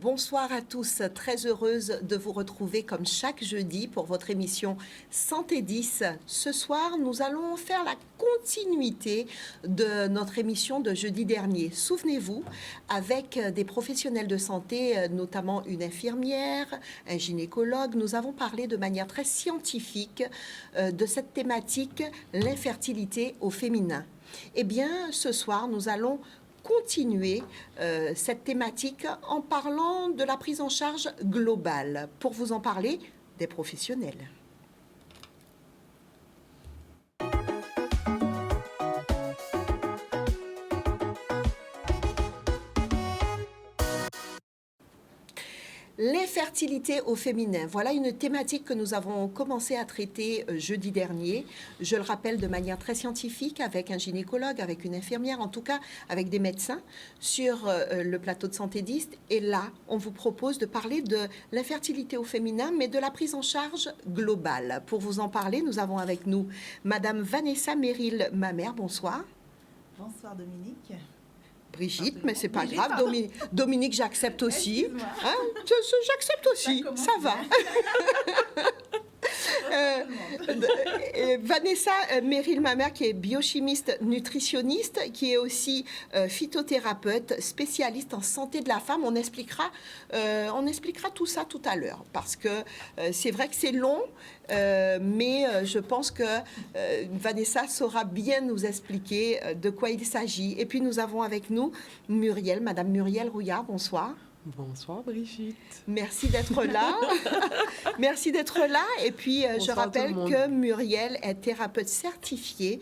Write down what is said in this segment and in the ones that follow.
Bonsoir à tous, très heureuse de vous retrouver comme chaque jeudi pour votre émission Santé 10. Ce soir, nous allons faire la continuité de notre émission de jeudi dernier. Souvenez-vous, avec des professionnels de santé, notamment une infirmière, un gynécologue, nous avons parlé de manière très scientifique de cette thématique, l'infertilité au féminin. Eh bien, ce soir, nous allons continuer cette thématique en parlant de la prise en charge globale. Pour vous en parler, des professionnels. L'infertilité au féminin, voilà une thématique que nous avons commencé à traiter jeudi dernier. Je le rappelle de manière très scientifique avec un gynécologue, avec une infirmière, en tout cas avec des médecins sur le plateau de Santé 10. Et là, on vous propose de parler de l'infertilité au féminin, mais de la prise en charge globale. Pour vous en parler, nous avons avec nous Madame Vanessa Merrill-Mamère. Bonsoir. Bonsoir Dominique. Brigitte, mais c'est pas grave. Dominique, j'accepte aussi. Hein, j'accepte aussi. Ça va. Vanessa Merrill-Mamère, qui est biochimiste nutritionniste, qui est aussi phytothérapeute, spécialiste en santé de la femme. On expliquera tout ça tout à l'heure, parce que c'est vrai que c'est long, mais je pense que Vanessa saura bien nous expliquer de quoi il s'agit. Et puis nous avons avec nous Muriel, Madame Muriel Rouillard. Bonsoir. Bonsoir Brigitte. Merci d'être là. Merci d'être là. Et puis, je rappelle que Muriel est thérapeute certifiée,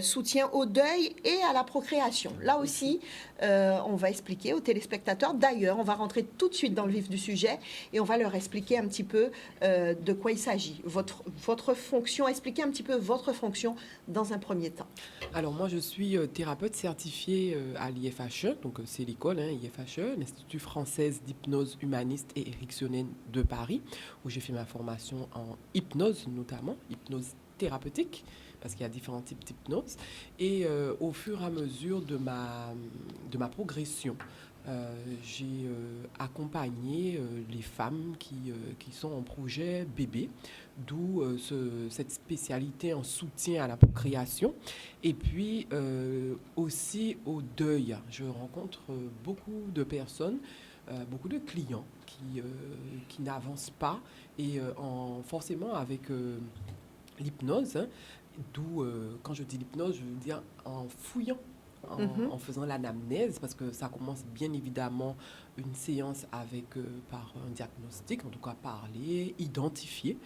soutien au deuil et à la procréation. Là aussi, on va expliquer aux téléspectateurs. D'ailleurs, on va rentrer tout de suite dans le vif du sujet et on va leur expliquer un petit peu de quoi il s'agit. Votre fonction, expliquez un petit peu votre fonction dans un premier temps. Alors, moi, je suis thérapeute certifiée à l'IFHE, donc c'est l'école, IFHE, l'Institut français d'hypnose humaniste etéricksonienne de Paris, où j'ai fait ma formation en hypnose, notamment, hypnose thérapeutique, parce qu'il y a différents types d'hypnose. Et au fur et à mesure de ma progression, j'ai accompagné les femmes qui sont en projet bébé, d'où cette spécialité en soutien à la procréation. Et puis aussi au deuil. Je rencontre beaucoup de personnes, beaucoup de clients qui n'avancent pas et forcément avec l'hypnose, d'où quand je dis l'hypnose, je veux dire en fouillant, en faisant l'anamnèse, parce que ça commence bien évidemment une séance avec par un diagnostic, en tout cas parler, identifier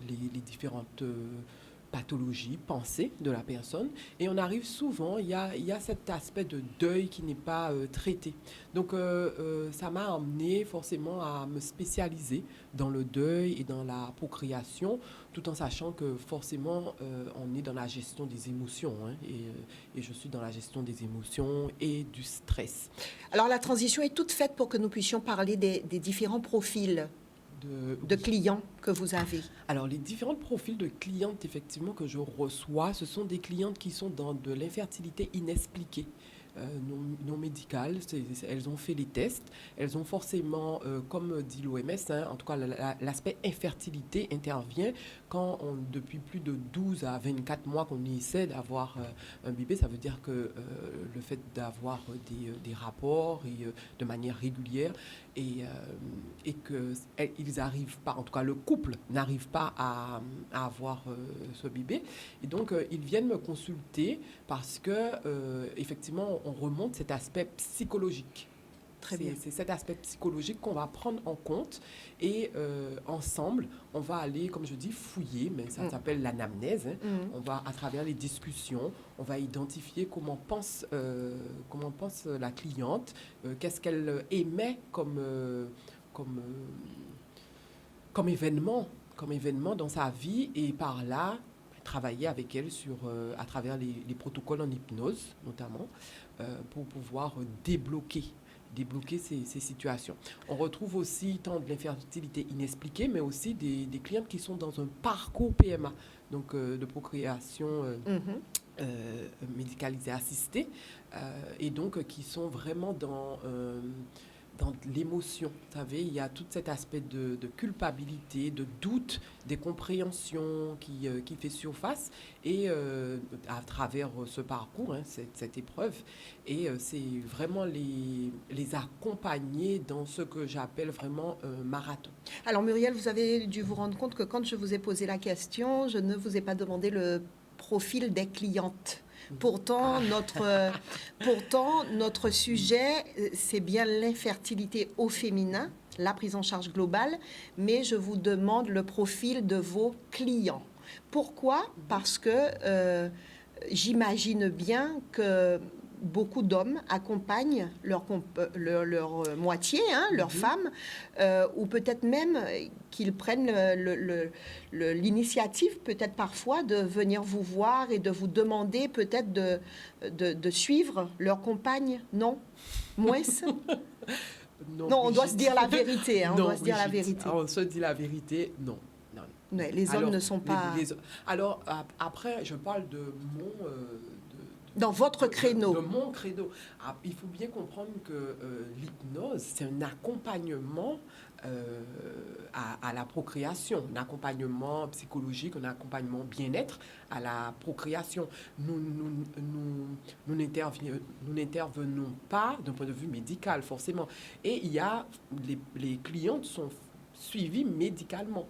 les différentes pathologie, pensée de la personne. Et on arrive souvent, il y a cet aspect de deuil qui n'est pas traité. Donc, ça m'a amené forcément à me spécialiser dans le deuil et dans la procréation, tout en sachant que forcément, on est dans la gestion des émotions. Et je suis dans la gestion des émotions et du stress. Alors, la transition est toute faite pour que nous puissions parler des différents profils de clients que vous avez. Alors, les différents profils de clientes, effectivement, que je reçois, ce sont des clientes qui sont dans de l'infertilité inexpliquée, non médicale. Elles ont fait les tests. Elles ont forcément, comme dit l'OMS, en tout cas, l'aspect infertilité intervient quand, depuis plus de 12 à 24 mois qu'on essaie d'avoir un bébé. Ça veut dire que le fait d'avoir des rapports et, de manière régulière et qu'ils n'arrivent pas, en tout cas le couple n'arrive pas à avoir ce bébé. Et donc, ils viennent me consulter parce que, effectivement, on remonte cet aspect psychologique. Très bien. C'est cet aspect psychologique qu'on va prendre en compte et ensemble, on va aller, comme je dis, fouiller, mais ça s'appelle l'anamnèse. On va, à travers les discussions, on va identifier comment pense la cliente, qu'est-ce qu'elle émet comme événement dans sa vie, et par là, travailler avec elle à travers les protocoles en hypnose, notamment, pour pouvoir débloquer ces situations. On retrouve aussi tant de l'infertilité inexpliquée, mais aussi des clientes qui sont dans un parcours PMA, donc de procréation médicalisée assistée, et donc qui sont vraiment dans dans l'émotion. Vous savez, il y a tout cet aspect de culpabilité, de doute, des compréhensions qui fait surface et à travers ce parcours, hein, cette épreuve. Et c'est vraiment les accompagner dans ce que j'appelle vraiment un marathon. Alors Muriel, vous avez dû vous rendre compte que quand je vous ai posé la question, je ne vous ai pas demandé le profil des clientes. Pourtant, notre sujet, c'est bien l'infertilité au féminin, la prise en charge globale, mais je vous demande le profil de vos clients. Pourquoi? Parce que j'imagine bien que beaucoup d'hommes accompagnent leur moitié, hein, leur femme, ou peut-être même qu'ils prennent l'initiative, peut-être parfois, de venir vous voir et de vous demander peut-être de suivre leur compagne. Non? Moins? Non, Non, on doit Brigitte. se dire la vérité. Hein, on Non, doit se dire la Brigitte. vérité. On se dit la vérité, non. Non. Ouais, les hommes Alors, ne sont pas... Alors, après, je parle de mon... Dans votre créneau. De mon credo. Il faut bien comprendre que l'hypnose, c'est un accompagnement à la procréation, un accompagnement psychologique, un accompagnement bien-être à la procréation. Nous n'intervenons pas d'un point de vue médical, forcément. Et il y a... Les clientes sont suivies médicalement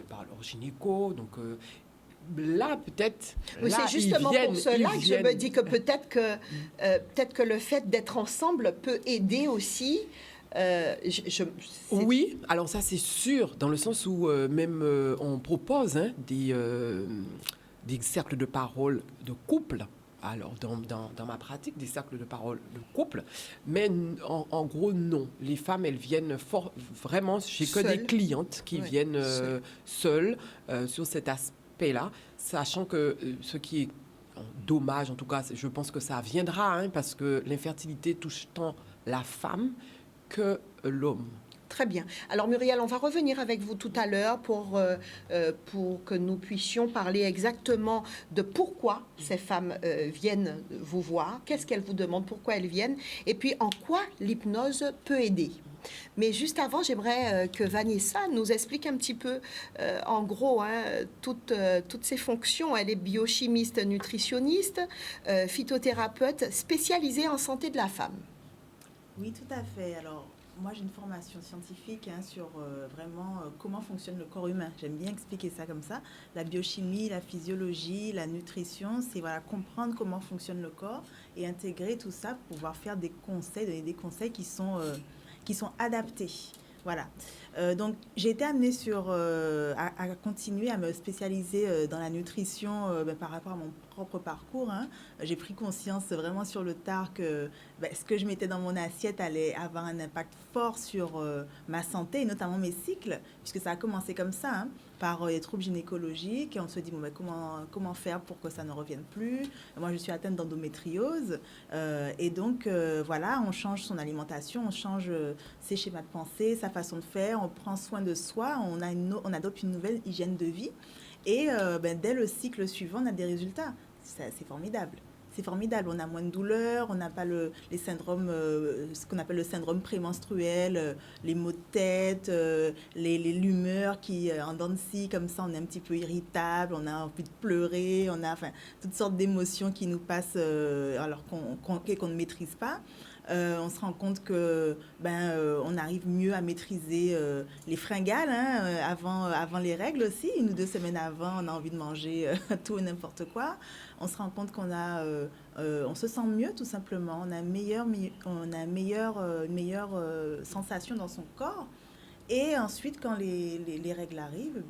par leur gynéco, donc... là, peut-être... Oui, c'est justement pour cela que je me dis que peut-être que le fait d'être ensemble peut aider aussi. Oui, alors ça, c'est sûr, dans le sens où même on propose des cercles de parole de couple. Alors, dans ma pratique, des cercles de parole de couple. Mais en gros, non. Les femmes, elles viennent vraiment... J'ai que des clientes qui viennent seules sur cet aspect-là, sachant que ce qui est dommage, en tout cas, je pense que ça viendra, parce que l'infertilité touche tant la femme que l'homme. Très bien. Alors Muriel, on va revenir avec vous tout à l'heure pour que nous puissions parler exactement de pourquoi ces femmes viennent vous voir, qu'est-ce qu'elles vous demandent, pourquoi elles viennent, et puis en quoi l'hypnose peut aider. Mais juste avant, j'aimerais que Vanessa nous explique un petit peu, en gros, toutes ses fonctions. Elle est biochimiste, nutritionniste, phytothérapeute spécialisée en santé de la femme. Oui, tout à fait. Alors, moi, j'ai une formation scientifique sur vraiment comment fonctionne le corps humain. J'aime bien expliquer ça comme ça. La biochimie, la physiologie, la nutrition, c'est comprendre comment fonctionne le corps et intégrer tout ça pour pouvoir faire des conseils, donner des conseils qui sont adaptés. Voilà. Donc, j'ai été amenée à continuer à me spécialiser dans la nutrition par rapport à mon propre parcours. J'ai pris conscience vraiment sur le tard que ce que je mettais dans mon assiette allait avoir un impact fort sur ma santé, et notamment mes cycles, puisque ça a commencé comme ça, par les troubles gynécologiques. Et on se dit, comment faire pour que ça ne revienne plus? Moi, je suis atteinte d'endométriose. Et donc, voilà, on change son alimentation, on change ses schémas de pensée, sa façon de faire, on prend soin de soi, on adopte une nouvelle hygiène de vie. Et dès le cycle suivant, on a des résultats. C'est formidable. C'est formidable. On a moins de douleurs, on n'a pas les syndromes, ce qu'on appelle le syndrome prémenstruel, les maux de tête, l'humeur qui, en dents de scie, comme ça, on est un petit peu irritable, on a envie de pleurer, on a toutes sortes d'émotions qui nous passent alors qu'on ne maîtrise pas. On se rend compte que on arrive mieux à maîtriser les fringales avant les règles aussi. 1 ou 2 semaines avant, on a envie de manger tout et n'importe quoi. On se rend compte on se sent mieux tout simplement. On a une meilleure sensation dans son corps. Et ensuite, quand les règles arrivent,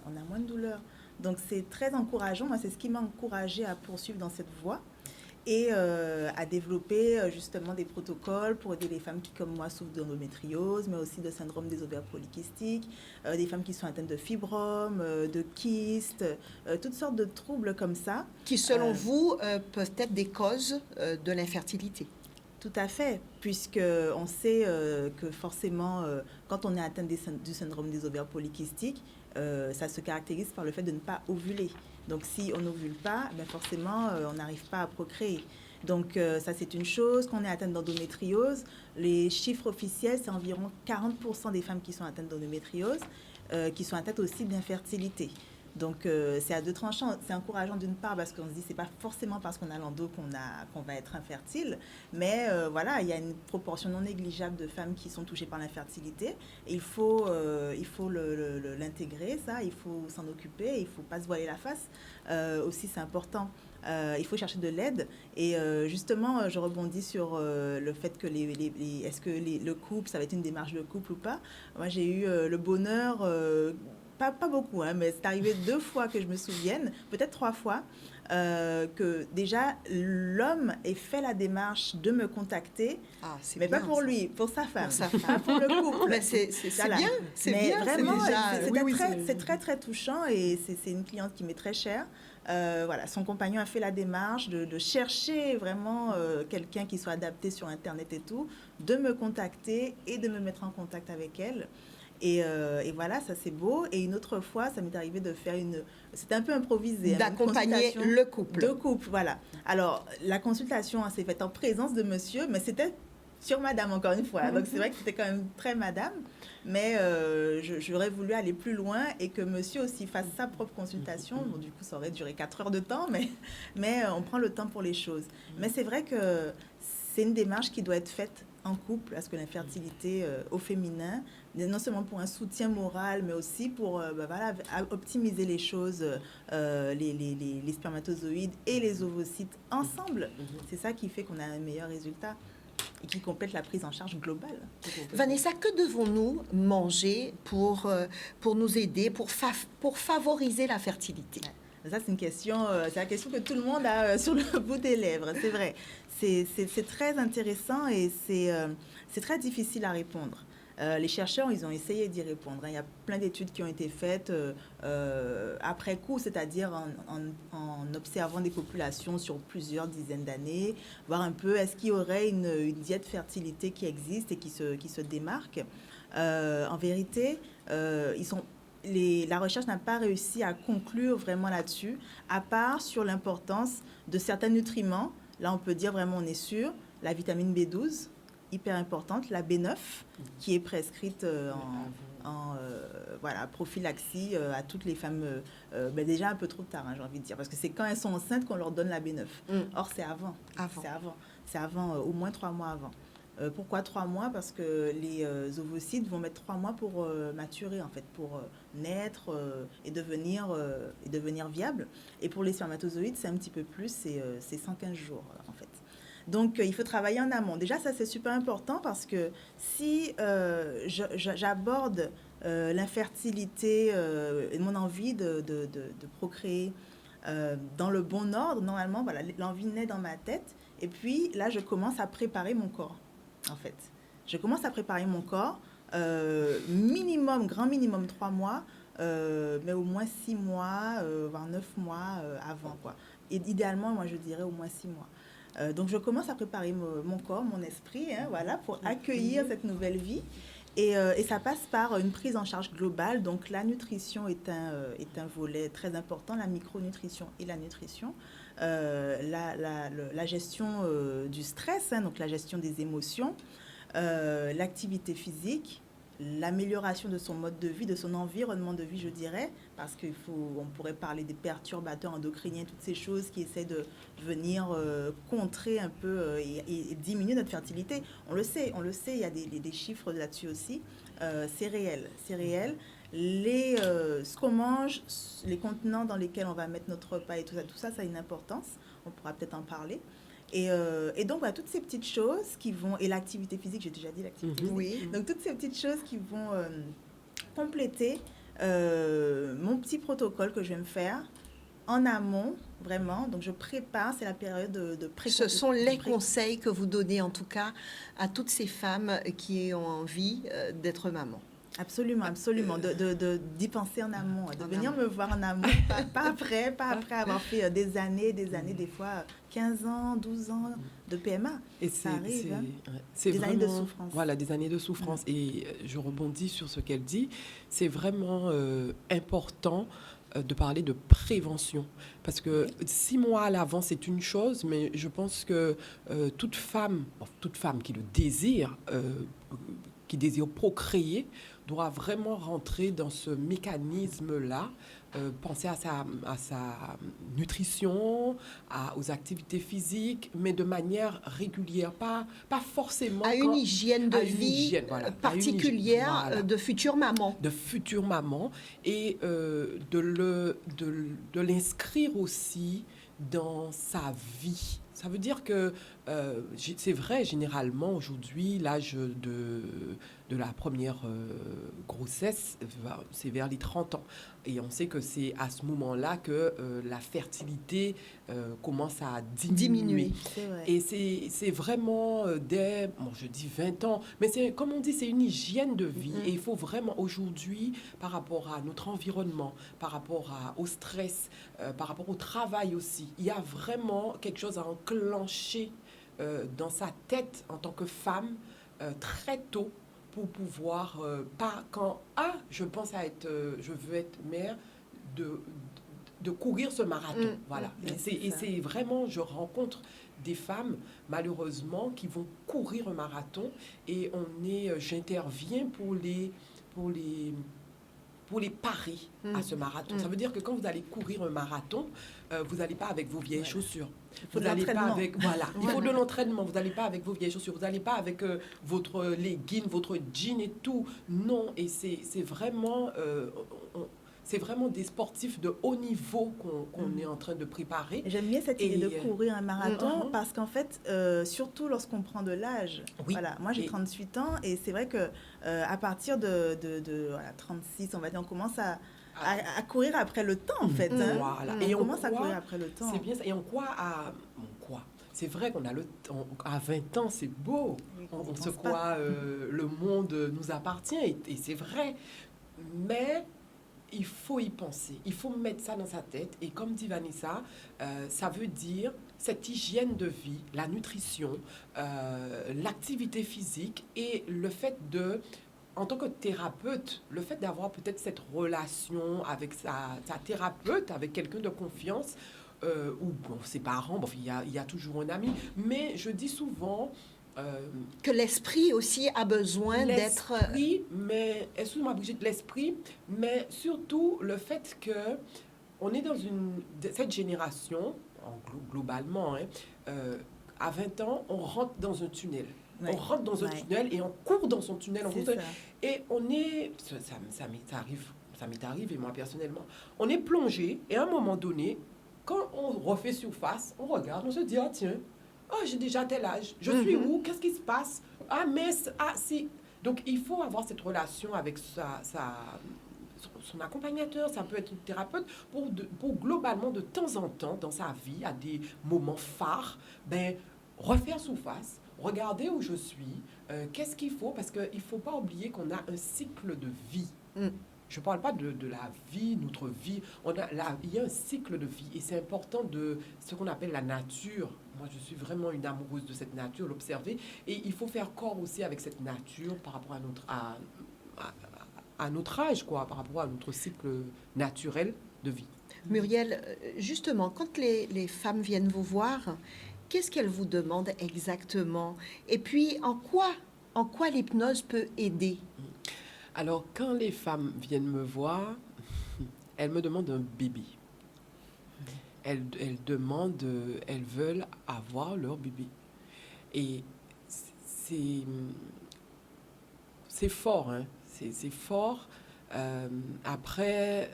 on a moins de douleur. Donc c'est très encourageant. Moi, c'est ce qui m'a encouragée à poursuivre dans cette voie. Et à développer justement des protocoles pour aider les femmes qui, comme moi, souffrent d'endométriose, mais aussi de syndrome des ovaires polykystiques, des femmes qui sont atteintes de fibromes, de kystes, toutes sortes de troubles comme ça. Qui, selon vous, peuvent être des causes de l'infertilité. Tout à fait, puisqu'on sait que forcément, quand on est atteint du syndrome des ovaires polykystiques, ça se caractérise par le fait de ne pas ovuler. Donc, si on n'ovule pas, forcément, on n'arrive pas à procréer. Donc, ça, c'est une chose. Quand on est atteinte d'endométriose, les chiffres officiels, c'est environ 40% des femmes qui sont atteintes d'endométriose, qui sont atteintes aussi d'infertilité. Donc, c'est à deux tranchants. C'est encourageant d'une part parce qu'on se dit que ce n'est pas forcément parce qu'on a l'endo qu'on va être infertile. Mais voilà, il y a une proportion non négligeable de femmes qui sont touchées par l'infertilité. Et il faut l'intégrer, ça. Il faut s'en occuper. Il ne faut pas se voiler la face. Aussi, c'est important. Il faut chercher de l'aide. Et justement, je rebondis sur le fait que est-ce que le couple, ça va être une démarche de couple ou pas. Moi, j'ai eu le bonheur... Pas beaucoup, hein, mais c'est arrivé 2 fois que je me souvienne, peut-être 3 fois, que déjà l'homme ait fait la démarche de me contacter, mais bien, pas pour lui, pour sa femme, pas pour le couple. Mais c'est voilà. bien, c'est mais bien. Vraiment, C'est c'est très, très touchant et c'est une cliente qui m'est très chère. Voilà, son compagnon a fait la démarche de chercher vraiment quelqu'un qui soit adapté sur Internet et tout, de me contacter et de me mettre en contact avec elle. Et voilà, ça c'est beau. Et une autre fois, ça m'est arrivé de faire c'était un peu improvisé. D'accompagner le couple. De couple, voilà. Alors, la consultation s'est faite en présence de monsieur, mais c'était sur madame, encore une fois. Donc, c'est vrai que c'était quand même très madame. Mais j'aurais voulu aller plus loin et que monsieur aussi fasse sa propre consultation. Bon, du coup, ça aurait duré 4 heures de temps, mais on prend le temps pour les choses. Mais c'est vrai que c'est une démarche qui doit être faite en couple, parce que l'infertilité au féminin, non seulement pour un soutien moral, mais aussi pour voilà, optimiser les choses, les spermatozoïdes et les ovocytes ensemble. C'est ça qui fait qu'on a un meilleur résultat et qui complète la prise en charge globale. Vanessa, que devons-nous manger pour nous aider, pour favoriser la fertilité? Ça, c'est la question que tout le monde a sur le bout des lèvres, c'est vrai. C'est très intéressant et c'est très difficile à répondre. Les chercheurs, ils ont essayé d'y répondre. Il y a plein d'études qui ont été faites après coup, c'est-à-dire en observant des populations sur plusieurs dizaines d'années, voir un peu est-ce qu'il y aurait une diète fertilité qui existe et qui se démarque. En vérité, la recherche n'a pas réussi à conclure vraiment là-dessus, à part sur l'importance de certains nutriments. Là, on peut dire vraiment, on est sûr, la vitamine B12, hyper importante, la B9, qui est prescrite en prophylaxie à toutes les femmes, déjà un peu trop tard, hein, j'ai envie de dire, parce que c'est quand elles sont enceintes qu'on leur donne la B9. Or, c'est avant. C'est avant, au moins 3 mois avant. Pourquoi 3 mois? Parce que les ovocytes vont mettre 3 mois pour maturer, en fait, pour naître et devenir viables. Et pour les spermatozoïdes, c'est un petit peu plus, c'est 115 jours, en fait. Donc, il faut travailler en amont. Déjà, ça, c'est super important parce que si j'aborde l'infertilité et mon envie de procréer dans le bon ordre, normalement, voilà, l'envie naît dans ma tête. Et puis, là, je commence à préparer mon corps. En fait, je commence à préparer mon corps, grand minimum 3 mois, mais au moins 6 mois, voire 9 mois avant, quoi. Et idéalement, moi, je dirais au moins 6 mois. Donc, je commence à préparer mon corps, mon esprit, hein, voilà, pour accueillir cette nouvelle vie. Et ça passe par une prise en charge globale. Donc, la nutrition est un volet très important, la micronutrition et la nutrition. La gestion du stress, hein, donc la gestion des émotions, l'activité physique, l'amélioration de son mode de vie, de son environnement de vie, je dirais, parce on pourrait parler des perturbateurs endocriniens, toutes ces choses qui essaient de venir contrer un peu et diminuer notre fertilité. On le sait, il y a des chiffres là-dessus aussi. C'est réel. Ce qu'on mange, les contenants dans lesquels on va mettre notre repas et tout ça, ça a une importance. On pourra peut-être en parler. Et donc, voilà, toutes ces petites choses qui vont... Et l'activité physique, j'ai déjà dit l'activité physique. Oui. Donc, toutes ces petites choses qui vont compléter mon petit protocole que je vais me faire en amont, vraiment. Donc, je prépare, c'est la période de Ce sont les conseils que vous donnez, en tout cas, à toutes ces femmes qui ont envie d'être maman. Absolument, d'y penser en amont, de venir me voir en amont, pas après avoir fait des années, des fois 15 ans, 12 ans de PMA. Et ça arrive, c'est des vraiment, années de souffrance. Voilà, des années de souffrance. Et je rebondis sur ce qu'elle dit. C'est vraiment important de parler de prévention. Parce que 6 mois à l'avance, c'est une chose, mais je pense que toute femme qui le désire, qui désire procréer, doit vraiment rentrer dans ce mécanisme-là, penser à sa nutrition, aux activités physiques, mais de manière régulière, pas forcément... À une hygiène de vie particulière voilà, de future maman. de future maman, et de l'inscrire aussi dans sa vie. Ça veut dire que c'est vrai, généralement, aujourd'hui, l'âge de la première grossesse, c'est vers les 30 ans. Et on sait que c'est à ce moment-là que la fertilité commence à diminuer. C'est vrai. Et c'est vraiment dès, je dis 20 ans, mais c'est, comme on dit, c'est une hygiène de vie. Et il faut vraiment, aujourd'hui, par rapport à notre environnement, par rapport au stress, par rapport au travail aussi, il y a vraiment quelque chose à enclencher dans sa tête en tant que femme très tôt, pour pouvoir, pas quand, je pense à être, je veux être mère, de courir ce marathon. Voilà. Et c'est vraiment, je rencontre des femmes, malheureusement, qui vont courir un marathon, et j'interviens pour les parer à ce marathon. Ça veut dire que quand vous allez courir un marathon, vous n'allez pas avec vos vieilles chaussures. Vous n'allez pas avec... Voilà, il faut de l'entraînement. Vous n'allez pas avec vos vieilles chaussures. Vous n'allez pas avec votre legging, votre jean et tout. Non, et c'est vraiment... c'est vraiment des sportifs de haut niveau qu'on est en train de préparer. J'aime bien cette idée de courir un marathon parce qu'en fait, surtout lorsqu'on prend de l'âge. Oui. Voilà, moi j'ai 38 ans et c'est vrai que à partir de 36, on va dire, on commence à courir après le temps en fait. Voilà. Et on commence à courir après le temps. C'est bien ça. Et on croit quoi. C'est vrai qu'on a à 20 ans, c'est beau. Oui, on se croit le monde nous appartient et c'est vrai. Mais il faut y penser, il faut mettre ça dans sa tête. Et comme dit Vanessa, ça veut dire cette hygiène de vie, la nutrition, l'activité physique et le fait en tant que thérapeute, le fait d'avoir peut-être cette relation avec sa thérapeute, avec quelqu'un de confiance, ou ses parents, il y a toujours un ami. Mais je dis souvent... que l'esprit aussi a besoin d'être... Mais, excuse-moi Brigitte, l'esprit, mais surtout le fait que on est dans cette génération, globalement, à 20 ans, on rentre dans un tunnel. Ouais. On rentre dans un tunnel et on court dans son tunnel. Et on est... Ça m'est arrivé, moi, personnellement. On est plongé et à un moment donné, quand on refait surface, on regarde, on se dit, tiens, j'ai déjà tel âge. Je suis où? Qu'est-ce qui se passe? Si. Donc, il faut avoir cette relation avec son accompagnateur. Ça peut être une thérapeute pour globalement, de temps en temps, dans sa vie, à des moments phares, refaire surface, regarder où je suis, qu'est-ce qu'il faut, parce qu'il ne faut pas oublier qu'on a un cycle de vie. Je ne parle pas de la vie, notre vie. Il y a un cycle de vie et c'est important de ce qu'on appelle la nature. Moi, je suis vraiment une amoureuse de cette nature, l'observer. Et il faut faire corps aussi avec cette nature par rapport à notre âge, quoi, par rapport à notre cycle naturel de vie. Muriel, justement, quand les femmes viennent vous voir, qu'est-ce qu'elles vous demandent exactement? Et puis, en quoi l'hypnose peut aider? Alors, quand les femmes viennent me voir, elles me demandent un bébé. Elles veulent avoir leur bébé. Et c'est fort, hein? C'est fort. Après,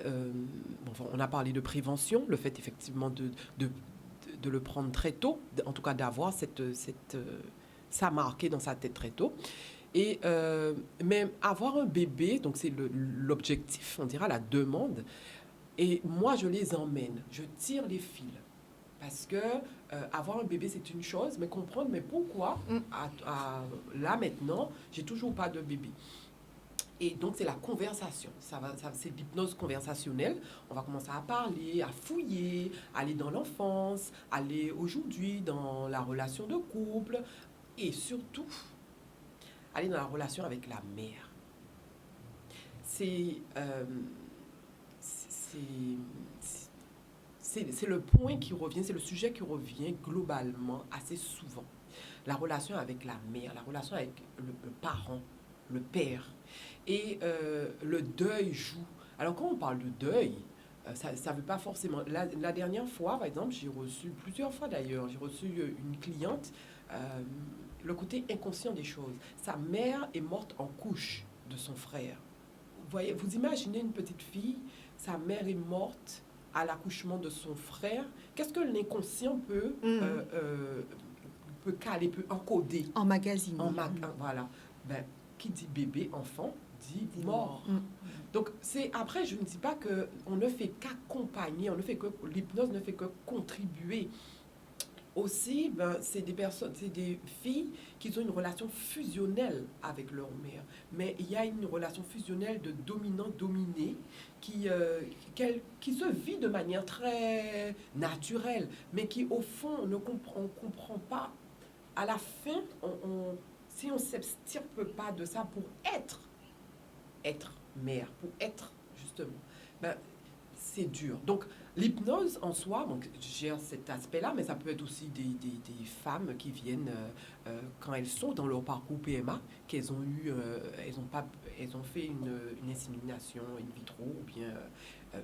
on a parlé de prévention, le fait effectivement de le prendre très tôt, en tout cas d'avoir ça marqué dans sa tête très tôt. Et mais avoir un bébé, donc c'est l'objectif, on dira la demande. Et moi, je les emmène, je tire les fils. Parce que avoir un bébé, c'est une chose, mais comprendre, mais pourquoi, là maintenant, j'ai toujours pas de bébé. Et donc, c'est la conversation. C'est l'hypnose conversationnelle. On va commencer à parler, à fouiller, aller dans l'enfance, aller aujourd'hui dans la relation de couple. Et surtout, aller dans la relation avec la mère. c'est le point qui revient, c'est le sujet qui revient globalement assez souvent. La relation avec la mère, la relation avec le parent, le père. Et le deuil joue. Alors, quand on parle de deuil, ça ne veut pas forcément... La dernière fois, par exemple, j'ai reçu, plusieurs fois d'ailleurs, j'ai reçu une cliente, le côté inconscient des choses. Sa mère est morte en couche de son frère. Vous voyez, vous imaginez une petite fille, sa mère est morte à l'accouchement de son frère. Qu'est-ce que l'inconscient peut caler, peut encoder? Emmagasiner. Voilà. Ben, qui dit bébé, enfant, dit mort. Mm. Donc, après, je ne dis pas qu'on ne fait qu'accompagner, l'hypnose ne fait que contribuer. Aussi, c'est des filles qui ont une relation fusionnelle avec leur mère. Mais il y a une relation fusionnelle de dominant-dominé qui se vit de manière très naturelle, mais qui, au fond, on ne comprend pas. À la fin, si on ne s'extirpe pas de ça pour être mère, pour être, justement, c'est dur. Donc, l'hypnose en soi, donc, gère cet aspect-là, mais ça peut être aussi des femmes qui viennent, quand elles sont dans leur parcours PMA, qu'elles ont eu, elles ont fait une insémination in vitro ou bien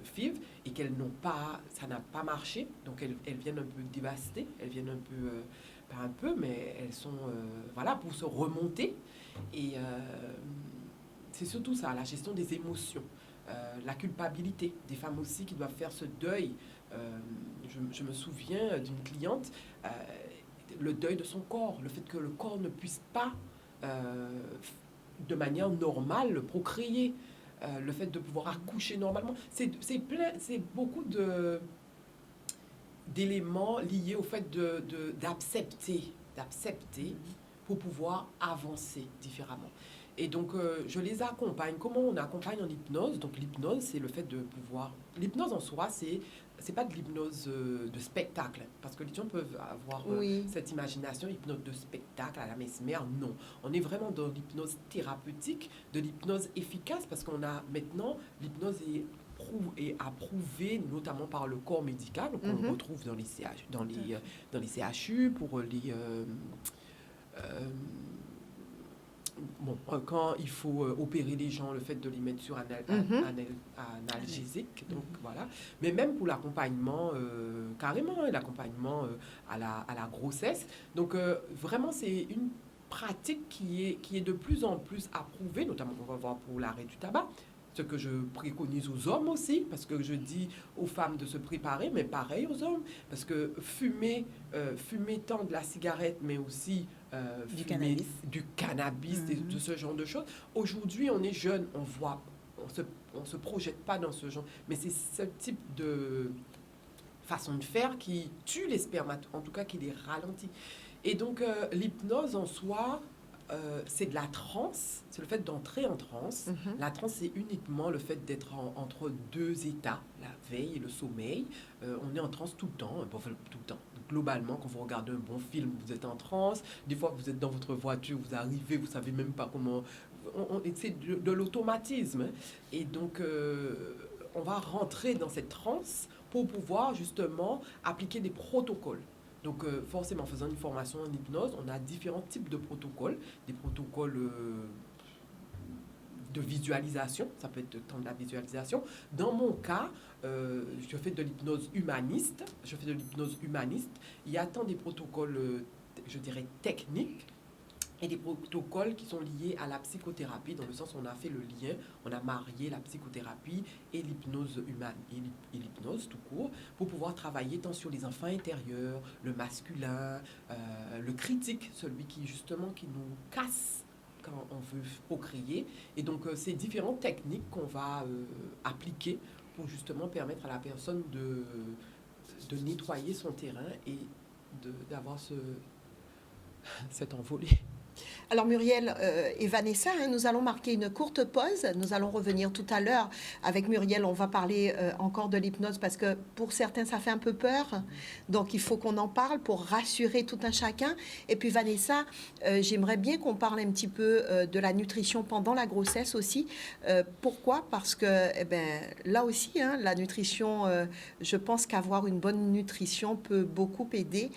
FIV, et ça n'a pas marché, donc elles viennent un peu dévastées, elles viennent un peu, pas un peu, mais elles sont, voilà, pour se remonter. Et c'est surtout ça, la gestion des émotions. La culpabilité des femmes aussi qui doivent faire ce deuil. Je me souviens d'une cliente, le deuil de son corps, le fait que le corps ne puisse pas, de manière normale, procréer, le fait de pouvoir accoucher normalement. C'est beaucoup d'éléments liés au fait d'accepter pour pouvoir avancer différemment. Et donc, je les accompagne. Comment on accompagne en hypnose? Donc, l'hypnose, c'est le fait de pouvoir... L'hypnose en soi, c'est pas de l'hypnose de spectacle. Parce que les gens peuvent avoir cette imagination, hypnose de spectacle à la Mesmer. Non. On est vraiment dans l'hypnose thérapeutique, de l'hypnose efficace, parce qu'on a maintenant... L'hypnose est approuvée, notamment par le corps médical, qu'on retrouve dans les CHU, pour les... quand il faut opérer les gens, le fait de les mettre sur un analgésique, donc voilà. Mais même pour l'accompagnement, carrément, l'accompagnement à la grossesse. Donc vraiment, c'est une pratique qui est de plus en plus approuvée, notamment on va voir pour l'arrêt du tabac. Ce que je préconise aux hommes aussi, parce que je dis aux femmes de se préparer, mais pareil aux hommes, parce que fumer tant de la cigarette, mais aussi du cannabis, de ce genre de choses. Aujourd'hui, on est jeune, on se projette pas dans ce genre, mais c'est ce type de façon de faire qui tue les spermates, en tout cas qui les ralentit. Et donc, l'hypnose en soi, c'est de la transe, c'est le fait d'entrer en transe. La transe, c'est uniquement le fait d'être entre deux états, la veille et le sommeil. On est en transe tout le temps, tout le temps. Globalement, quand vous regardez un bon film, vous êtes en transe. Des fois, vous êtes dans votre voiture, vous arrivez, vous savez même pas comment... c'est de l'automatisme. Et donc, on va rentrer dans cette transe pour pouvoir justement appliquer des protocoles. Donc, forcément, en faisant une formation en hypnose, on a différents types de protocoles. Des protocoles de visualisation, ça peut être tant de la visualisation. Dans mon cas, je fais de l'hypnose humaniste. Il y a tant des protocoles, je dirais, techniques, et des protocoles qui sont liés à la psychothérapie, dans le sens où on a fait le lien, on a marié la psychothérapie et l'hypnose humaine, et l'hypnose tout court, pour pouvoir travailler tant sur les enfants intérieurs, le masculin, le critique, celui qui nous casse quand on veut procréer. Et donc, c'est différentes techniques qu'on va appliquer pour justement permettre à la personne de nettoyer son terrain et d'avoir cette envolée. Alors Muriel et Vanessa, nous allons marquer une courte pause. Nous allons revenir tout à l'heure avec Muriel. On va parler encore de l'hypnose parce que pour certains, ça fait un peu peur. Donc il faut qu'on en parle pour rassurer tout un chacun. Et puis Vanessa, j'aimerais bien qu'on parle un petit peu de la nutrition pendant la grossesse aussi. Pourquoi? Parce que là aussi, la nutrition, je pense qu'avoir une bonne nutrition peut beaucoup aider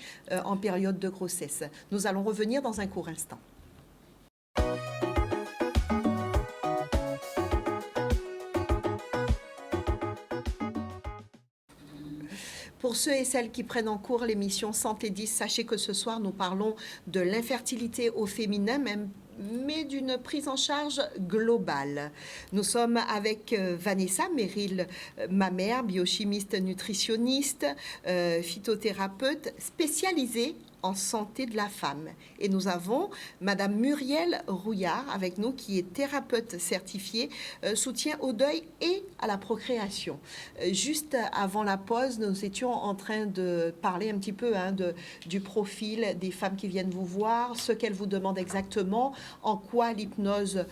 en période de grossesse. Nous allons revenir dans un court instant. Pour ceux et celles qui prennent en cours l'émission Santé 10, sachez que ce soir, nous parlons de l'infertilité au féminin, mais d'une prise en charge globale. Nous sommes avec Vanessa Merrill, ma mère, biochimiste nutritionniste, phytothérapeute spécialisée en santé de la femme. Et nous avons Madame Muriel Rouillard avec nous, qui est thérapeute certifiée, soutien au deuil et à la procréation. Juste avant la pause, nous étions en train de parler un petit peu du profil des femmes qui viennent vous voir, ce qu'elles vous demandent exactement, en quoi l'hypnose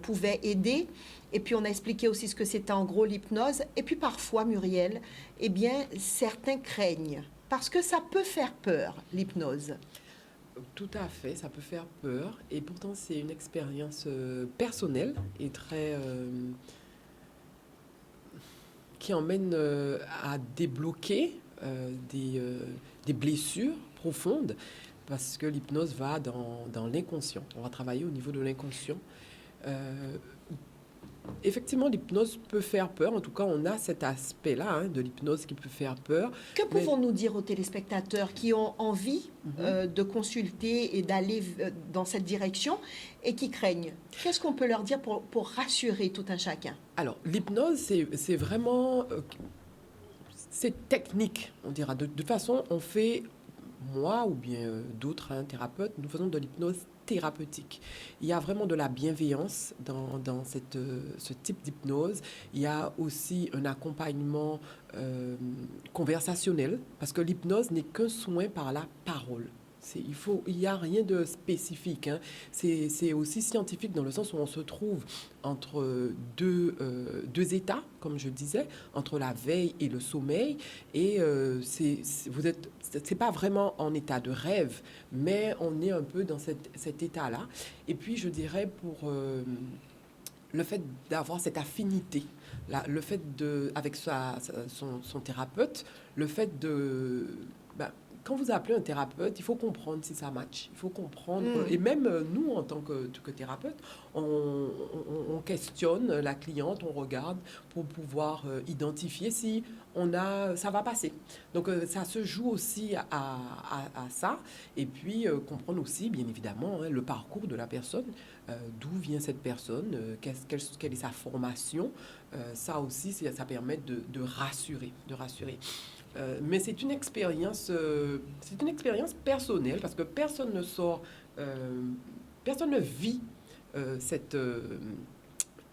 pouvait aider. Et puis, on a expliqué aussi ce que c'était en gros l'hypnose. Et puis, parfois, Muriel, eh bien, certains craignent. Parce que ça peut faire peur, l'hypnose. Tout à fait, ça peut faire peur. Et pourtant, c'est une expérience personnelle et très... qui emmène à débloquer des blessures profondes, parce que l'hypnose va dans l'inconscient. On va travailler au niveau de l'inconscient. Effectivement, l'hypnose peut faire peur. En tout cas, on a cet aspect-là de l'hypnose qui peut faire peur. Que pouvons-nous dire aux téléspectateurs qui ont envie de consulter et d'aller dans cette direction et qui craignent? Qu'est-ce qu'on peut leur dire pour rassurer tout un chacun? Alors, l'hypnose, c'est vraiment... c'est technique, on dira. De toute façon, on fait, moi ou bien d'autres thérapeutes, nous faisons de l'hypnose thérapeutique. Il y a vraiment de la bienveillance dans ce type d'hypnose. Il y a aussi un accompagnement conversationnel, parce que l'hypnose n'est qu'un soin par la parole. Il n'y a rien de spécifique. C'est aussi scientifique dans le sens où on se trouve entre deux états, comme je disais, entre la veille et le sommeil. Et c'est pas vraiment en état de rêve, mais on est un peu dans cet état-là. Et puis, je dirais, pour le fait d'avoir cette affinité, le fait avec son thérapeute, le fait de... quand vous appelez un thérapeute, il faut comprendre si ça match. Il faut comprendre. Et même nous, en tant que thérapeute, on questionne la cliente, on regarde pour pouvoir identifier si ça va passer. Donc, ça se joue aussi à ça. Et puis, comprendre aussi, bien évidemment, le parcours de la personne. D'où vient cette personne, quelle est sa formation. Ça aussi, ça permet de rassurer. Mais c'est une expérience personnelle, parce que personne ne vit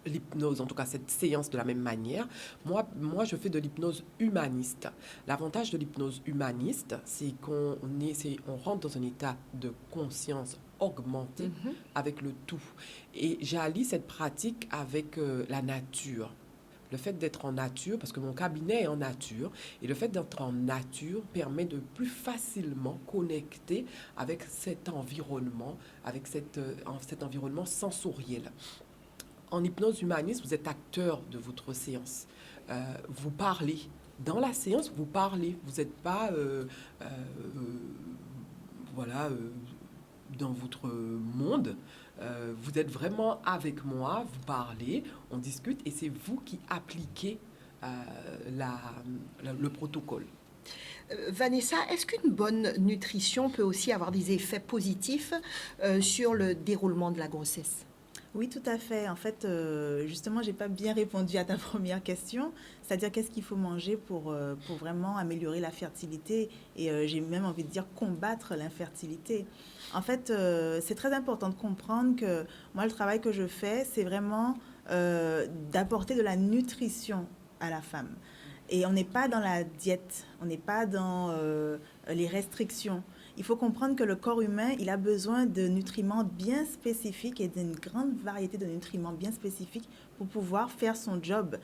l'hypnose, en tout cas cette séance de la même manière. Moi, je fais de l'hypnose humaniste. L'avantage de l'hypnose humaniste, c'est qu'on rentre dans un état de conscience augmenté avec le tout. Et j'allie cette pratique avec la nature. Le fait d'être en nature, parce que mon cabinet est en nature, et le fait d'être en nature permet de plus facilement connecter avec cet environnement, avec cet environnement sensoriel. En hypnose humaniste, vous êtes acteur de votre séance. Vous parlez. Dans la séance, vous parlez. Vous n'êtes pas dans votre monde. Vous êtes vraiment avec moi, vous parlez, on discute, et c'est vous qui appliquez le protocole. Vanessa, est-ce qu'une bonne nutrition peut aussi avoir des effets positifs sur le déroulement de la grossesse? Oui, tout à fait. En fait, justement, je n'ai pas bien répondu à ta première question, c'est-à-dire qu'est-ce qu'il faut manger pour vraiment améliorer la fertilité et j'ai même envie de dire combattre l'infertilité. En fait, c'est très important de comprendre que moi, le travail que je fais, c'est vraiment d'apporter de la nutrition à la femme. Et on n'est pas dans la diète, on n'est pas dans les restrictions. Il faut comprendre que le corps humain, il a besoin de nutriments bien spécifiques et d'une grande variété de nutriments bien spécifiques pour pouvoir faire son job,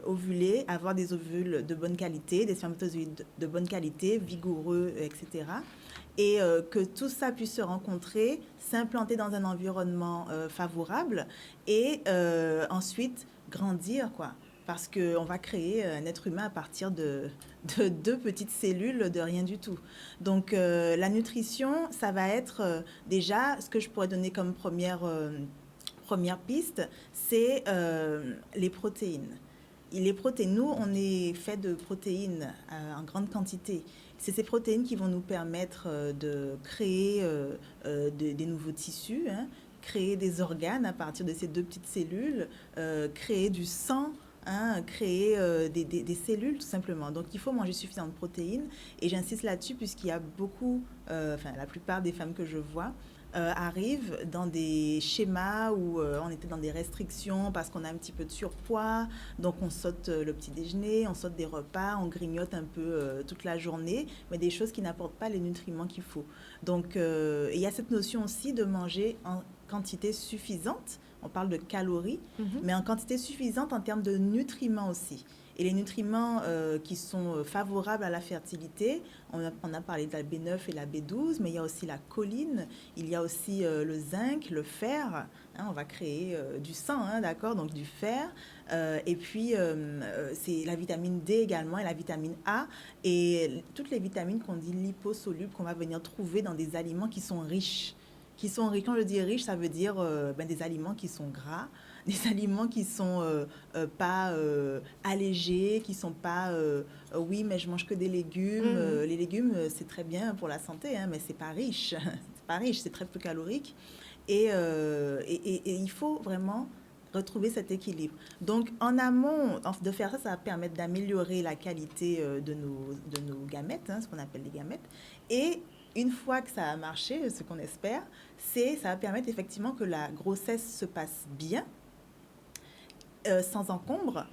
ovuler, avoir des ovules de bonne qualité, des spermatozoïdes de bonne qualité, vigoureux, etc. Et que tout ça puisse se rencontrer, s'implanter dans un environnement favorable et ensuite grandir, quoi. Parce qu'on va créer un être humain à partir de deux petites cellules de rien du tout. Donc, la nutrition, ça va être déjà ce que je pourrais donner comme première piste, c'est les protéines. Les protéines, nous, on est fait de protéines en grande quantité. C'est ces protéines qui vont nous permettre de créer des nouveaux tissus, hein, créer des organes à partir de ces deux petites cellules, créer du sang, hein, créer des cellules tout simplement. Donc il faut manger suffisamment de protéines et j'insiste là-dessus puisqu'il y a beaucoup, la plupart des femmes que je vois arrivent dans des schémas où on était dans des restrictions parce qu'on a un petit peu de surpoids, donc on saute le petit déjeuner, on saute des repas, on grignote un peu toute la journée, mais des choses qui n'apportent pas les nutriments qu'il faut. Donc il y a cette notion aussi de manger en quantité suffisante. On parle de calories, mais en quantité suffisante en termes de nutriments aussi. Et les nutriments qui sont favorables à la fertilité, on a parlé de la B9 et la B12, mais il y a aussi la choline, il y a aussi le zinc, le fer. Hein, on va créer du sang, hein, d'accord, donc du fer. Et puis, c'est la vitamine D également et la vitamine A. Et toutes les vitamines qu'on dit liposolubles, qu'on va venir trouver dans des aliments qui sont riches. Quand je dis riche, ça veut dire des aliments qui sont gras, des aliments qui sont pas allégés, qui sont pas oui, mais je mange que des légumes. Les légumes, c'est très bien pour la santé, hein, mais c'est pas riche. C'est pas riche, c'est très peu calorique. Et il faut vraiment retrouver cet équilibre. Donc, en amont, de faire ça, ça va permettre d'améliorer la qualité de nos gamètes, hein, ce qu'on appelle les gamètes. Et une fois que ça a marché, ce qu'on espère, ça va permettre effectivement que la grossesse se passe bien, sans encombre,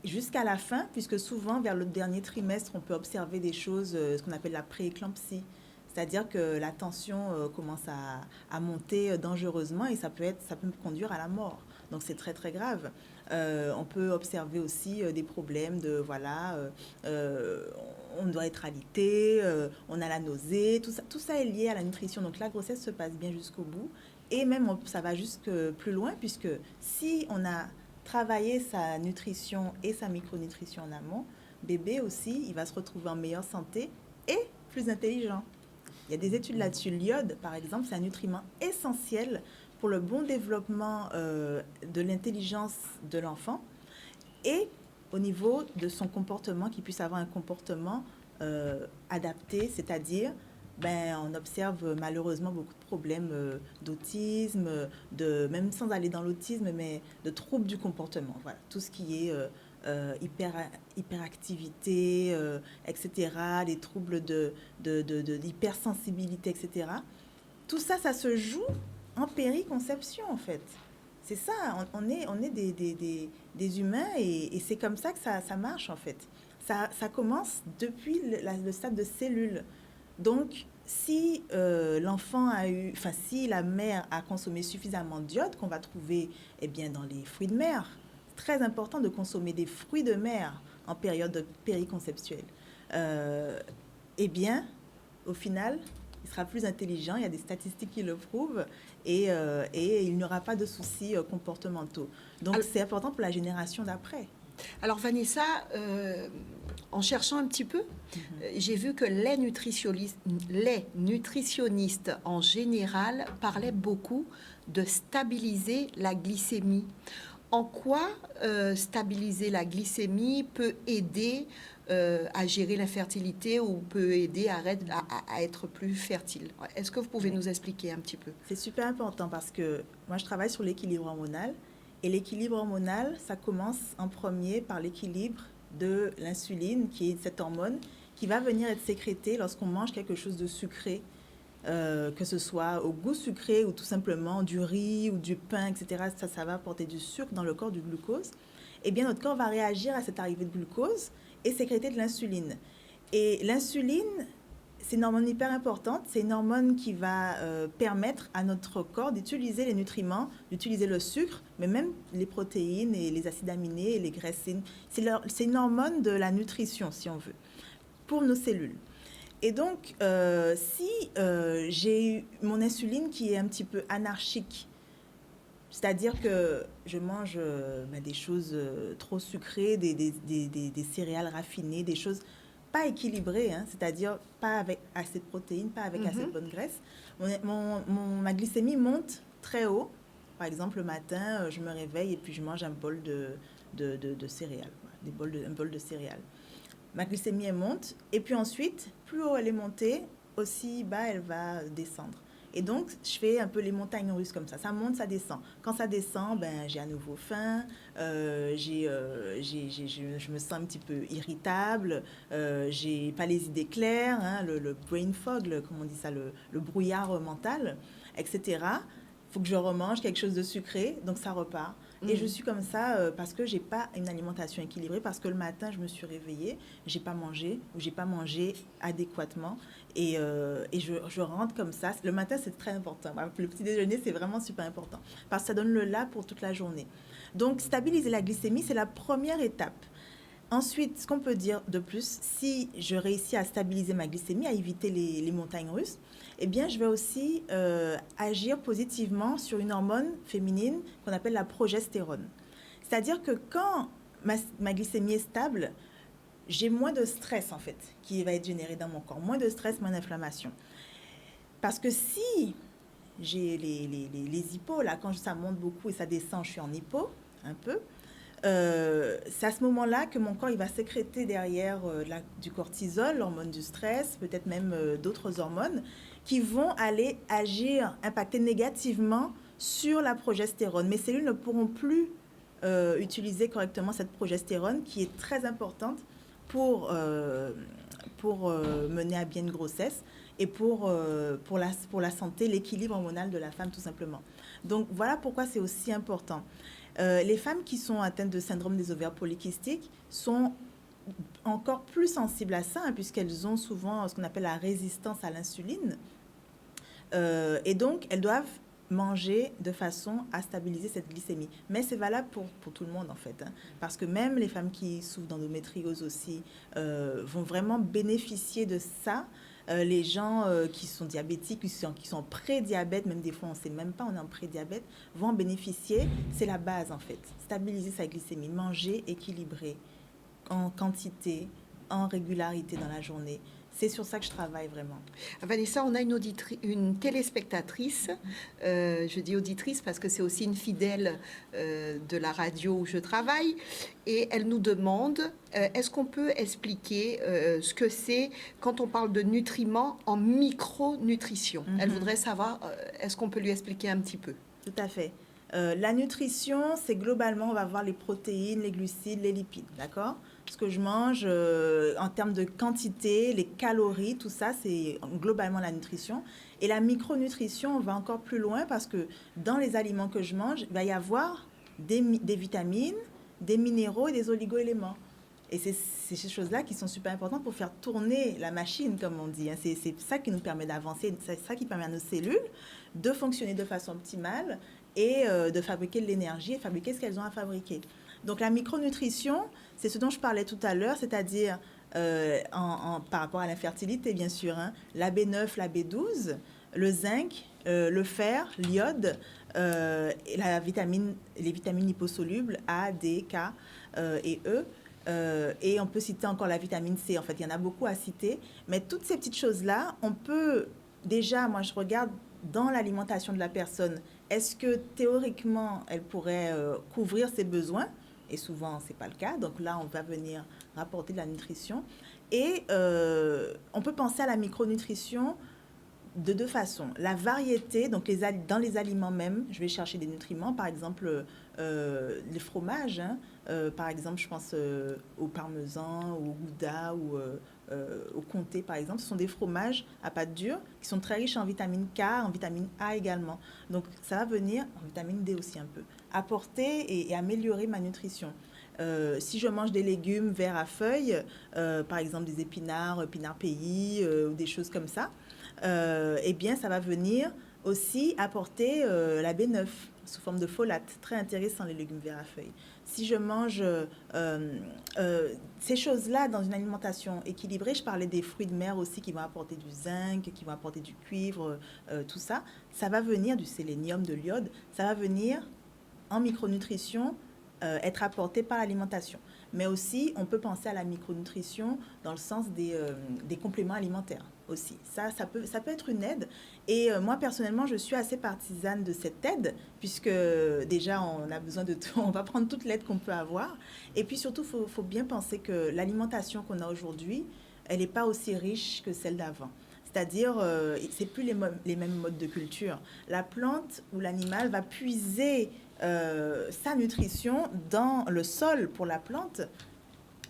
jusqu'à la fin, puisque souvent, vers le dernier trimestre, on peut observer des choses, ce qu'on appelle la prééclampsie. C'est-à-dire que la tension commence à monter dangereusement et ça peut conduire à la mort. Donc, c'est très, très grave. On peut observer aussi des problèmes de, on doit être alité, on a la nausée, tout ça est lié à la nutrition. Donc, la grossesse se passe bien jusqu'au bout. Et même, ça va jusque plus loin, puisque si on a travaillé sa nutrition et sa micronutrition en amont, bébé aussi, il va se retrouver en meilleure santé et plus intelligent. Il y a des études là-dessus. L'iode, par exemple, c'est un nutriment essentiel pour le bon développement de l'intelligence de l'enfant et au niveau de son comportement, qu'il puisse avoir un comportement adapté, c'est-à-dire, on observe malheureusement beaucoup de problèmes d'autisme, même sans aller dans l'autisme, mais de troubles du comportement. Voilà, tout ce qui est hyperactivité, etc., les troubles d'hypersensibilité, etc. Tout ça, ça se joue en périconception, en fait. C'est ça, on est des humains et c'est comme ça que ça marche, en fait. Ça commence depuis le stade de cellule. Donc, si si la mère a consommé suffisamment d'iode, qu'on va trouver dans les fruits de mer, c'est très important de consommer des fruits de mer en période périconceptuelle. Au final, il sera plus intelligent, il y a des statistiques qui le prouvent, et il n'y aura pas de soucis comportementaux. Donc, c'est important pour la génération d'après. Alors, Vanessa, en cherchant un petit peu, j'ai vu que les nutritionnistes en général parlaient beaucoup de stabiliser la glycémie. En quoi stabiliser la glycémie peut aider à gérer l'infertilité ou peut aider à être plus fertile? Est-ce que vous pouvez nous expliquer un petit peu? C'est super important parce que moi, je travaille sur l'équilibre hormonal. Et l'équilibre hormonal, ça commence en premier par l'équilibre de l'insuline, qui est cette hormone qui va venir être sécrétée lorsqu'on mange quelque chose de sucré, que ce soit au goût sucré ou tout simplement du riz ou du pain, etc. Ça va apporter du sucre dans le corps, du glucose. Eh bien, notre corps va réagir à cette arrivée de glucose et sécréter de l'insuline. Et l'insuline, c'est une hormone hyper importante. C'est une hormone qui va permettre à notre corps d'utiliser les nutriments, d'utiliser le sucre, mais même les protéines et les acides aminés et les graisses. C'est une hormone de la nutrition, si on veut, pour nos cellules. Et donc, si j'ai mon insuline qui est un petit peu anarchique, c'est-à-dire que je mange des choses trop sucrées, des céréales raffinées, des choses pas équilibrées, hein, c'est-à-dire pas avec assez de protéines, pas avec assez de bonne graisse. Ma glycémie monte très haut. Par exemple, le matin, je me réveille et puis je mange un bol de céréales, un bol de céréales. Ma glycémie, elle monte. Et puis ensuite, plus haut elle est montée, aussi bas elle va descendre. Et donc, je fais un peu les montagnes russes comme ça. Ça monte, ça descend. Quand ça descend, j'ai à nouveau faim. Je me sens un petit peu irritable. J'ai pas les idées claires, hein, le brain fog, comme on dit ça, le brouillard mental, etc. Il faut que je remange quelque chose de sucré, donc ça repart. Et je suis comme ça parce que j'ai pas une alimentation équilibrée, parce que le matin, je me suis réveillée, j'ai pas mangé adéquatement. Et je rentre comme ça. Le matin, c'est très important. Le petit déjeuner, c'est vraiment super important parce que ça donne le là pour toute la journée. Donc, stabiliser la glycémie, c'est la première étape. Ensuite, ce qu'on peut dire de plus, si je réussis à stabiliser ma glycémie, à éviter les montagnes russes, eh bien, je vais aussi agir positivement sur une hormone féminine qu'on appelle la progestérone. C'est-à-dire que quand ma glycémie est stable, j'ai moins de stress, en fait, qui va être généré dans mon corps. Moins de stress, moins d'inflammation. Parce que si j'ai les hypos, là, quand ça monte beaucoup et ça descend, je suis en hypo, un peu, c'est à ce moment-là que mon corps il va sécréter derrière du cortisol, l'hormone du stress, peut-être même d'autres hormones, qui vont aller agir, impacter négativement sur la progestérone. Mes cellules ne pourront plus utiliser correctement cette progestérone qui est très importante pour mener à bien une grossesse et pour la santé, l'équilibre hormonal de la femme tout simplement. Donc voilà pourquoi c'est aussi important. Les femmes qui sont atteintes de syndrome des ovaires polykystiques sont encore plus sensibles à ça, hein, puisqu'elles ont souvent ce qu'on appelle la résistance à l'insuline. Et donc, elles doivent manger de façon à stabiliser cette glycémie. Mais c'est valable pour tout le monde, en fait. Hein, parce que même les femmes qui souffrent d'endométriose aussi vont vraiment bénéficier de ça. Les gens qui sont diabétiques, qui sont pré-diabète, même des fois on ne sait même pas, on est en pré-diabète, vont en bénéficier. C'est la base en fait. Stabiliser sa glycémie, manger équilibré, en quantité, en régularité dans la journée. C'est sur ça que je travaille vraiment. Vanessa, on a une téléspectatrice, je dis auditrice parce que c'est aussi une fidèle de la radio où je travaille, et elle nous demande, est-ce qu'on peut expliquer ce que c'est quand on parle de nutriments en micronutrition? Elle voudrait savoir, est-ce qu'on peut lui expliquer un petit peu? Tout à fait. La nutrition, c'est globalement, on va voir les protéines, les glucides, les lipides, d'accord? Ce que je mange en termes de quantité, les calories, tout ça, c'est globalement la nutrition. Et la micronutrition, on va encore plus loin parce que dans les aliments que je mange, il va y avoir des vitamines, des minéraux et des oligo-éléments. Et c'est ces choses-là qui sont super importantes pour faire tourner la machine, comme on dit. Hein. C'est ça qui nous permet d'avancer, c'est ça qui permet à nos cellules de fonctionner de façon optimale et de fabriquer de l'énergie et fabriquer ce qu'elles ont à fabriquer. Donc la micronutrition, c'est ce dont je parlais tout à l'heure, c'est-à-dire par rapport à l'infertilité, bien sûr, hein, la B9, la B12, le zinc, le fer, l'iode, et les vitamines liposolubles A, D, K et E. Et on peut citer encore la vitamine C. En fait, il y en a beaucoup à citer. Mais toutes ces petites choses-là, on peut déjà, moi je regarde dans l'alimentation de la personne, est-ce que théoriquement, elle pourrait couvrir ses besoins? Et souvent, ce n'est pas le cas. Donc là, on va venir rapporter de la nutrition. Et on peut penser à la micronutrition de deux façons. La variété, donc dans les aliments même, je vais chercher des nutriments, par exemple les fromages. Hein. Par exemple, je pense au parmesan, au gouda ou au comté, par exemple. Ce sont des fromages à pâte dure qui sont très riches en vitamine K, en vitamine A également. Donc, ça va venir, en vitamine D aussi un peu, apporter et améliorer ma nutrition. Si je mange des légumes verts à feuilles, par exemple des épinards pays ou des choses comme ça, eh bien, ça va venir aussi apporter la B9 sous forme de folate. Très intéressant, les légumes verts à feuilles. Si je mange ces choses-là dans une alimentation équilibrée, je parlais des fruits de mer aussi qui vont apporter du zinc, qui vont apporter du cuivre, tout ça, ça va venir du sélénium, de l'iode, ça va venir en micronutrition être apporté par l'alimentation. Mais aussi, on peut penser à la micronutrition dans le sens des compléments alimentaires aussi. Ça peut être une aide. Et moi, personnellement, je suis assez partisane de cette aide, puisque déjà, on a besoin de tout. On va prendre toute l'aide qu'on peut avoir. Et puis surtout, il faut bien penser que l'alimentation qu'on a aujourd'hui, elle n'est pas aussi riche que celle d'avant. C'est-à-dire, c'est plus les mêmes modes de culture. La plante ou l'animal va puiser sa nutrition dans le sol pour la plante.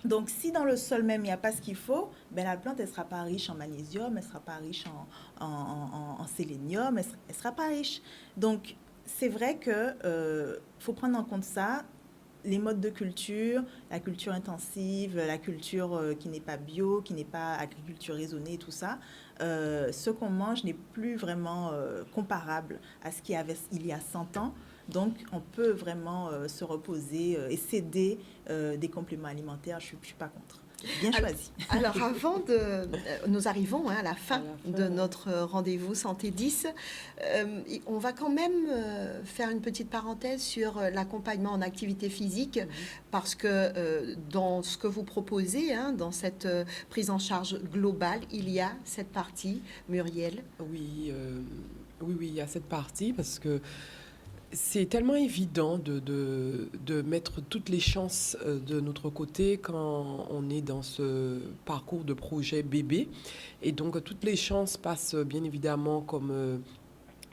Donc, si dans le sol même, il n'y a pas ce qu'il faut, ben, la plante, elle ne sera pas riche en magnésium, elle ne sera pas riche en sélénium, elle ne sera pas riche. Donc, c'est vrai qu'il faut prendre en compte ça, les modes de culture, la culture intensive, la culture qui n'est pas bio, qui n'est pas agriculture raisonnée, tout ça. Ce qu'on mange n'est plus vraiment comparable à ce qu'il y avait il y a 100 ans. Donc, on peut vraiment se reposer et céder des compléments alimentaires. Je ne suis pas contre. Bien choisi. Alors, avant de... nous arrivons à la fin de notre rendez-vous Santé 10. On va quand même faire une petite parenthèse sur l'accompagnement en activité physique, parce que dans ce que vous proposez, dans cette prise en charge globale, il y a cette partie, Muriel. Oui, il y a cette partie, parce que c'est tellement évident de mettre toutes les chances de notre côté quand on est dans ce parcours de projet bébé. Et donc, toutes les chances passent bien évidemment, comme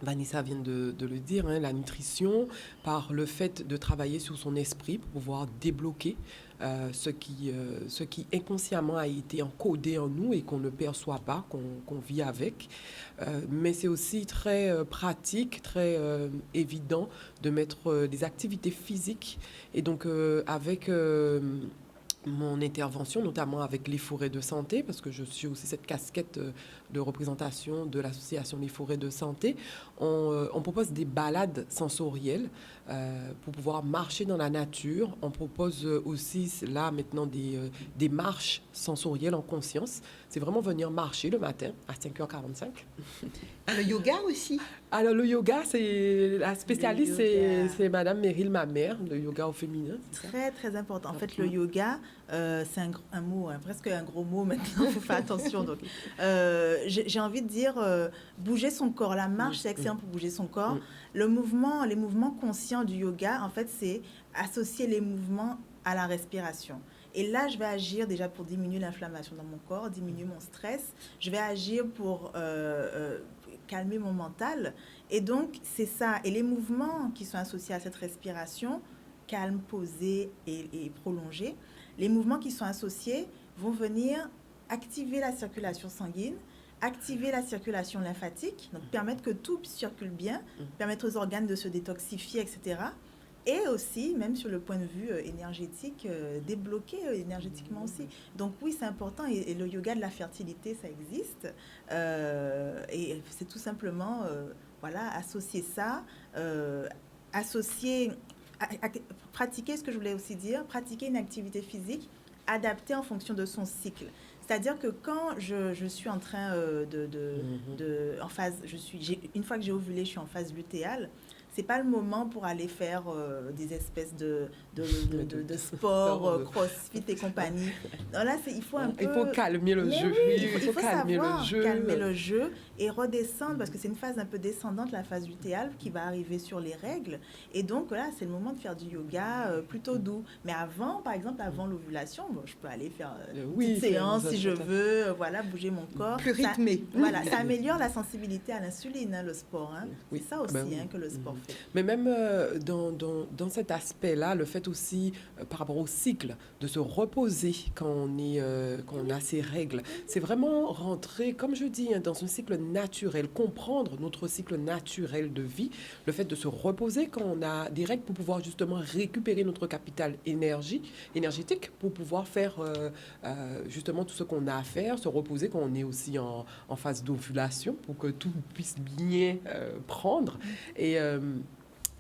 Vanessa vient de le dire, la nutrition, par le fait de travailler sur son esprit pour pouvoir débloquer ce qui inconsciemment a été encodé en nous et qu'on ne perçoit pas, qu'on vit avec. Mais c'est aussi très pratique, très évident de mettre des activités physiques. Et donc, avec mon intervention, notamment avec les forêts de santé, parce que je suis aussi cette casquette de représentation de l'association Les Forêts de Santé, on propose des balades sensorielles pour pouvoir marcher dans la nature. On propose aussi, là, maintenant, des marches sensorielles en conscience. C'est vraiment venir marcher le matin à 5h45. Le yoga aussi. Alors, le yoga, c'est la spécialiste, c'est Madame Meryl, ma mère, le yoga au féminin. Très, très important. En fait, le yoga, c'est un mot, presque un gros mot maintenant, il faut faire attention. Donc, j'ai envie de dire, bouger son corps. La marche, c'est excellent pour bouger son corps. Les mouvements conscients du yoga, en fait, c'est associer les mouvements à la respiration. Et là, je vais agir déjà pour diminuer l'inflammation dans mon corps, diminuer mon stress. Je vais agir pour calmer mon mental. Et donc, c'est ça. Et les mouvements qui sont associés à cette respiration, calme, posé et prolongé, les mouvements qui sont associés vont venir activer la circulation sanguine, activer la circulation lymphatique, donc permettre que tout circule bien, permettre aux organes de se détoxifier, etc. Et aussi, même sur le point de vue énergétique, débloquer énergétiquement aussi. Donc oui, c'est important. Et le yoga de la fertilité, ça existe. Et c'est tout simplement, associer ça, pratiquer, ce que je voulais aussi dire, pratiquer une activité physique adaptée en fonction de son cycle. C'est-à-dire que quand je suis en train en phase, une fois que j'ai ovulé, je suis en phase lutéale. C'est pas le moment pour aller faire des espèces de sport, crossfit et compagnie. Non, là, il faut un peu... Il faut calmer le jeu. Oui, il faut calmer le jeu et redescendre, parce que c'est une phase un peu descendante, la phase lutéale, qui va arriver sur les règles. Et donc, là, c'est le moment de faire du yoga plutôt doux. Mais avant, par exemple, avant l'ovulation, je peux aller faire une séance si je veux, bouger mon corps. Plus rythmé. Ça améliore la sensibilité à l'insuline, le sport. C'est ça aussi que le sport fait. Mais même dans cet aspect-là, le fait aussi, par rapport au cycle, de se reposer quand quand on a ses règles, c'est vraiment rentrer, comme je dis, hein, dans un cycle naturel, comprendre notre cycle naturel de vie, le fait de se reposer quand on a des règles pour pouvoir justement récupérer notre capital énergétique, pour pouvoir faire justement tout ce qu'on a à faire, se reposer quand on est aussi en phase d'ovulation, pour que tout puisse bien prendre. Et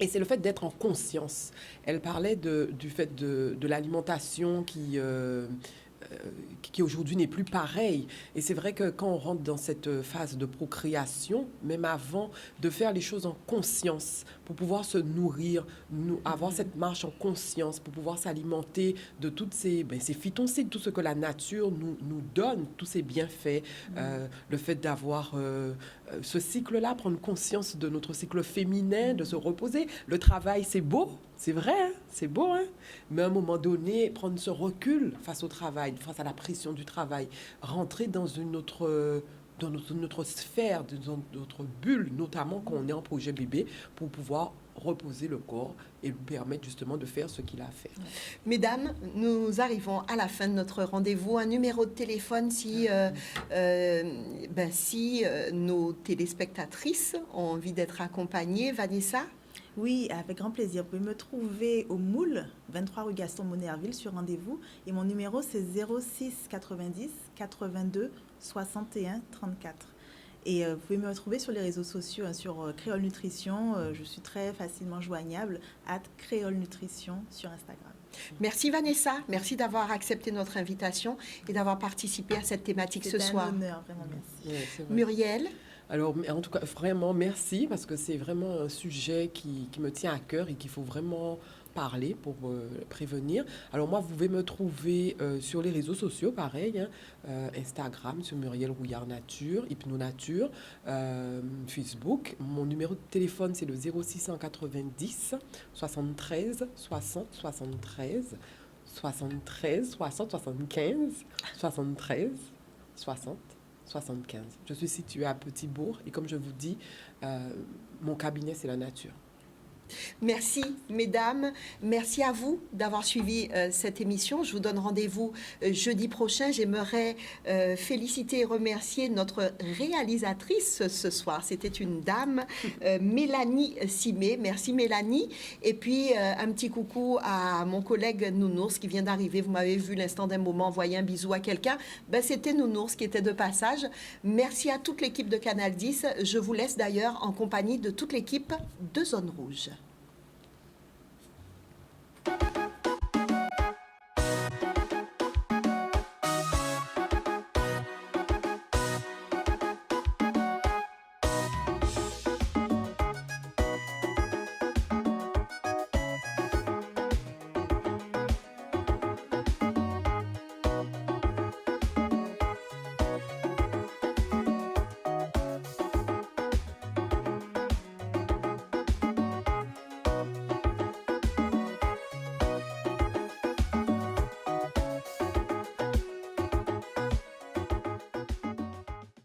c'est le fait d'être en conscience. Elle parlait du fait de l'alimentation qui aujourd'hui n'est plus pareil. Et c'est vrai que quand on rentre dans cette phase de procréation, même avant, de faire les choses en conscience, pour pouvoir se nourrir, avoir cette marche en conscience, pour pouvoir s'alimenter de toutes ces phytoncides, tout ce que la nature nous donne, tous ces bienfaits, le fait d'avoir ce cycle-là, prendre conscience de notre cycle féminin, de se reposer. Le travail, c'est beau, c'est vrai, hein, c'est beau, hein? Mais à un moment donné, prendre ce recul face au travail, face à la pression du travail, rentrer dans dans notre sphère, dans notre bulle, notamment quand on est en projet bébé, pour pouvoir reposer le corps et lui permettre justement de faire ce qu'il a à faire. Mesdames, nous arrivons à la fin de notre rendez-vous. Un numéro de téléphone si nos téléspectatrices ont envie d'être accompagnées. Vanessa? Oui, avec grand plaisir. Vous pouvez me trouver au Moule, 23 rue Gaston Monerville, sur rendez-vous. Et mon numéro, c'est 06 90 82 61 34. Et vous pouvez me retrouver sur les réseaux sociaux, hein, sur Créole Nutrition. Je suis très facilement joignable, @Créole Nutrition sur Instagram. Merci Vanessa, merci d'avoir accepté notre invitation et d'avoir participé à cette thématique ce soir. C'est un honneur, vraiment, merci. Ouais, Muriel? Alors, en tout cas, vraiment, merci, parce que c'est vraiment un sujet qui me tient à cœur et qu'il faut vraiment parler pour prévenir. Alors, moi, vous pouvez me trouver sur les réseaux sociaux, pareil, hein, Instagram, sur Muriel Rouillard Nature, Hypnonature, Facebook. Mon numéro de téléphone, c'est le 0690 73 60 73 73 60 75 73 60 75. Je suis située à Petit-Bourg et comme je vous dis, mon cabinet, c'est la nature. Merci, mesdames. Merci à vous d'avoir suivi cette émission. Je vous donne rendez-vous jeudi prochain. J'aimerais féliciter et remercier notre réalisatrice ce soir. C'était une dame, Mélanie Simé. Merci, Mélanie. Et puis, un petit coucou à mon collègue Nounours qui vient d'arriver. Vous m'avez vu l'instant d'un moment envoyer un bisou à quelqu'un. C'était Nounours qui était de passage. Merci à toute l'équipe de Canal 10. Je vous laisse d'ailleurs en compagnie de toute l'équipe de Zone Rouge.